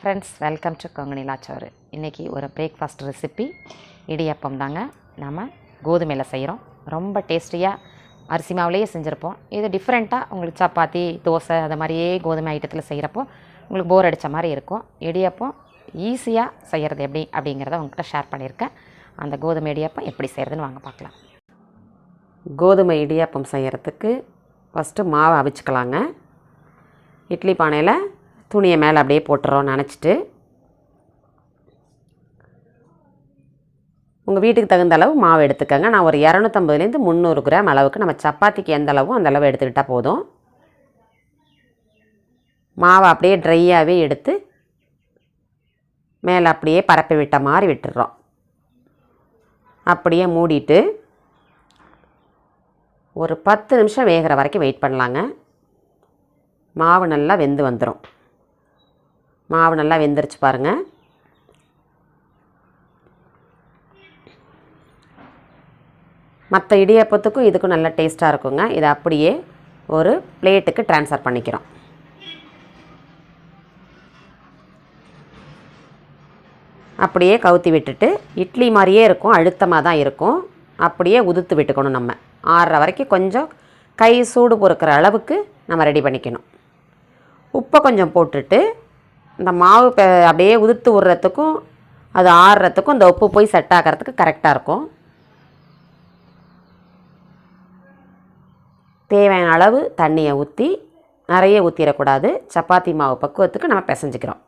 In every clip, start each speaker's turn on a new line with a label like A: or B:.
A: Friends, welcome to Kongu Nila Soru. இன்றைக்கி ஒரு breakfast recipe idiyappam தாங்க. நம்ம கோதுமையில் செய்கிறோம். ரொம்ப டேஸ்டியாக அரிசி மாவுலேயே செஞ்சுருப்போம். இது டிஃப்ரெண்ட்டாக உங்களுக்கு சப்பாத்தி, தோசை அது மாதிரியே கோதுமை ஐட்டத்தில் செய்கிறப்போ உங்களுக்கு போர் அடித்த மாதிரி இருக்கும். இடியப்பம் ஈஸியாக செய்கிறது எப்படி அப்படிங்கிறத உங்கள்கிட்ட ஷேர் பண்ணியிருக்கேன். அந்த கோதுமை இடியப்பம் எப்படி செய்கிறதுன்னு வாங்க பார்க்கலாம். கோதுமை இடியப்பம் செய்கிறதுக்கு ஃபஸ்ட்டு மாவை அவிச்சுக்கலாங்க. இட்லி பானையில் துணியை மேலே அப்படியே போட்டுறோம் நினச்சிட்டு. உங்கள் வீட்டுக்கு தகுந்த அளவு மாவு எடுத்துக்கோங்க. நான் ஒரு 250 300 கிராம் அளவுக்கு நம்ம சப்பாத்திக்கு எந்த அளவோ அந்த அளவு எடுத்துக்கிட்டால் போதும். மாவை அப்படியே ட்ரையாகவே எடுத்து மேலே அப்படியே பரப்பி விட்ட மாதிரி விட்டுடுறோம். அப்படியே மூடிட்டு ஒரு 10 நிமிஷம் வேகிற வரைக்கும் வெயிட் பண்ணலாங்க. மாவு நல்லா வெந்து வந்துடும். மாவு நல்லா வெந்துருச்சு பாருங்கள். மற்ற இடியப்பத்துக்கும் இதுக்கும் நல்லா டேஸ்ட்டாக இருக்குங்க. இதை அப்படியே ஒரு பிளேட்டுக்கு ட்ரான்ஸ்ஃபர் பண்ணிக்கிறோம். அப்படியே கவுத்தி விட்டுட்டு இட்லி மாதிரியே இருக்கும், அழுத்தமாக தான் இருக்கும். அப்படியே உதுத்து விட்டுக்கணும். நம்ம ஆறுற வரைக்கும் கொஞ்சம் கை சூடு பொறுக்கிற அளவுக்கு நம்ம ரெடி பண்ணிக்கணும். உப்பை கொஞ்சம் போட்டுட்டு இந்த மாவு அப்படியே உதுத்து விடுறதுக்கும் அது ஆறுறதுக்கும் இந்த உப்பு போய் செட் ஆகிறதுக்கு கரெக்டாக இருக்கும். தேவையான அளவு தண்ணியை ஊற்றி, நிறைய ஊற்றிடக்கூடாது. சப்பாத்தி மாவு பக்குவத்துக்கு நம்ம பிசைஞ்சிக்கிறோம்.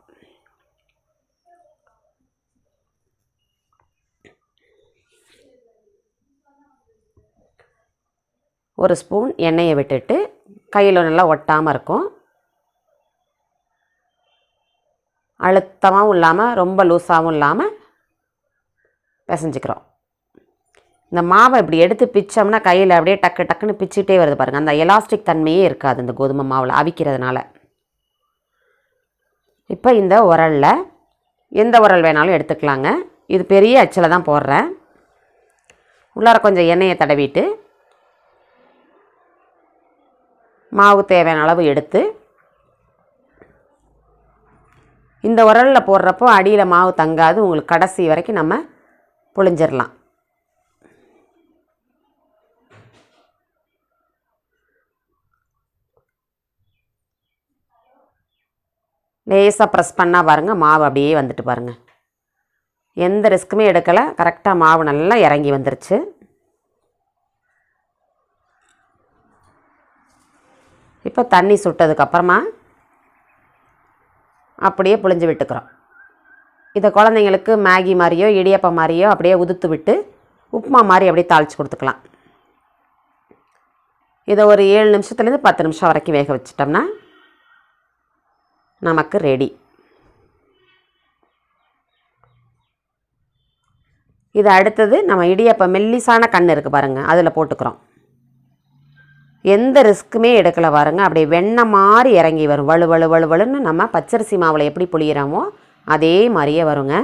A: ஒரு ஸ்பூன் எண்ணெயை விட்டுட்டு கையில் நல்லா ஒட்டாமல் இருக்கும். அழுத்தமாகவும் இல்லாமல் ரொம்ப லூஸாகவும் இல்லாமல் பிசைஞ்சிக்கிறோம். இந்த மாவை இப்படி எடுத்து பிச்சோம்னா கையில் அப்படியே டக்கு டக்குன்னு பிச்சுக்கிட்டே வருது பாருங்கள். அந்த எலாஸ்டிக் தன்மையே இருக்காது இந்த கோதுமை மாவில் அவிக்கிறதுனால. இப்போ இந்த உரலில் எந்த உரல் வேணாலும் எடுத்துக்கலாங்க. இது பெரிய அச்சில் தான் போடுறேன். உள்ளார கொஞ்சம் எண்ணெயை தடவிட்டு மாவு தேவையான அளவு எடுத்து இந்த உரலில் போடுறப்போ அடியில் மாவு தங்காது. உங்களுக்கு கடைசி வரைக்கும் நம்ம புழிஞ்சிடலாம். லேசாக ப்ரெஸ் பண்ணால் பாருங்கள், மாவு அப்படியே வந்துட்டு பாருங்கள். எந்த ரிஸ்க்குமே எடுக்கலை. கரெக்டாக மாவு நல்லா இறங்கி வந்துருச்சு. இப்போ தண்ணி சுட்டதுக்கப்புறமா அப்படியே புழிஞ்சு விட்டுக்கிறோம். இதை குழந்தைங்களுக்கு மேகி மாதிரியோ இடியப்பம் மாதிரியோ அப்படியே உதுத்து விட்டு உப்புமா மாதிரி அப்படியே தாளித்து கொடுத்துக்கலாம். இதை ஒரு 7 நிமிஷத்துலேருந்து 10 நிமிஷம் வரைக்கும் வேக வச்சிட்டோம்னா நமக்கு ரெடி. இது அடுத்தது நம்ம இடியப்பம் மெல்லிசான கண் இருக்குது பாருங்கள், அதில் போட்டுக்கிறோம். எந்த ரிஸ்க்குமே எடுக்கலை பாருங்கள். அப்படியே வெண்ணெய் மாதிரி இறங்கி வரும். வலுன்னு நம்ம பச்சரிசி மாவில் எப்படி புளியிறோமோ அதே மாதிரியே வருங்க.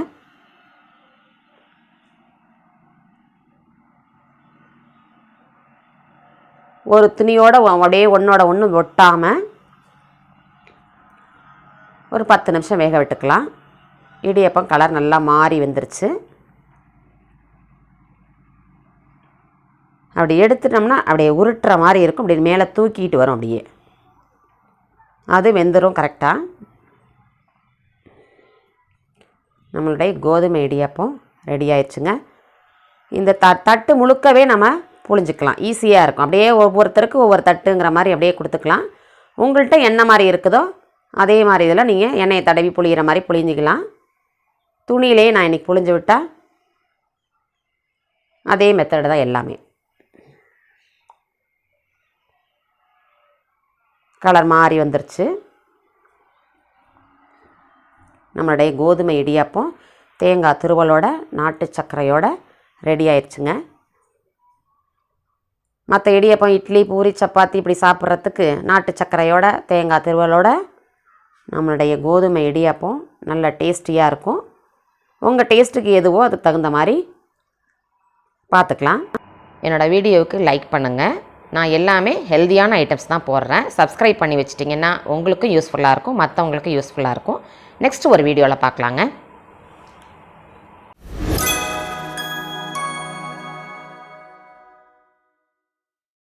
A: ஒரு துணியோடு அப்படியே ஒன்றோட ஒன்று ஒட்டாமல் ஒரு 10 நிமிஷம் வேக விட்டுக்கலாம். இடியப்பம் கலர் நல்லா மாறி வந்துருச்சு. அப்படி எடுத்துட்டோம்னா அப்படியே உருட்டுற மாதிரி இருக்கும். அப்படி மேலே தூக்கிட்டு வரும். அப்படியே அது வெந்துடும் கரெக்டாக. நம்மளுடைய கோதுமை இடியப்பம் ரெடி ஆயிடுச்சுங்க. இந்த தட்டு முழுக்கவே நம்ம புழிஞ்சிக்கலாம். ஈஸியாக இருக்கும். அப்படியே ஒவ்வொருத்தருக்கு ஒவ்வொரு தட்டுங்கிற மாதிரி அப்படியே கொடுத்துக்கலாம். உங்கள்கிட்ட என்ன மாதிரி இருக்குதோ அதே மாதிரி இதில் நீங்கள் எண்ணெயை தடவி புளிகிற மாதிரி புளிஞ்சிக்கலாம். துணியிலே நான் இன்றைக்கி புழிஞ்சு விட்டால் அதே மெத்தடு தான் எல்லாமே. கலர் மாறி வந்துருச்சு. நம்மளுடைய கோதுமை இடியாப்பம் தேங்காய் துருவலோட நாட்டு சர்க்கரையோட ரெடி ஆயிடுச்சுங்க. மற்ற இடியாப்பம் இட்லி பூரி சப்பாத்தி இப்படி சாப்பிட்றதுக்கு நாட்டு சர்க்கரையோட தேங்காய் துருவலோட நம்மளுடைய கோதுமை இடியாப்பம் நல்ல டேஸ்டியாக இருக்கும். உங்கள் டேஸ்ட்டுக்கு எதுவோ அதுக்கு தகுந்த மாதிரி பார்த்துக்கலாம். என்னோடய வீடியோவுக்கு லைக் பண்ணுங்கள். நான் எல்லாமே ஹெல்தியான ஐட்டம்ஸ் தான் போடுறேன். சப்ஸ்கிரைப் பண்ணி வச்சிட்டிங்கன்னா உங்களுக்கும் யூஸ்ஃபுல்லாக இருக்கும், மற்றவங்களுக்கும் யூஸ்ஃபுல்லாக இருக்கும். நெக்ஸ்ட் ஒரு வீடியோவில் பார்க்கலாங்க.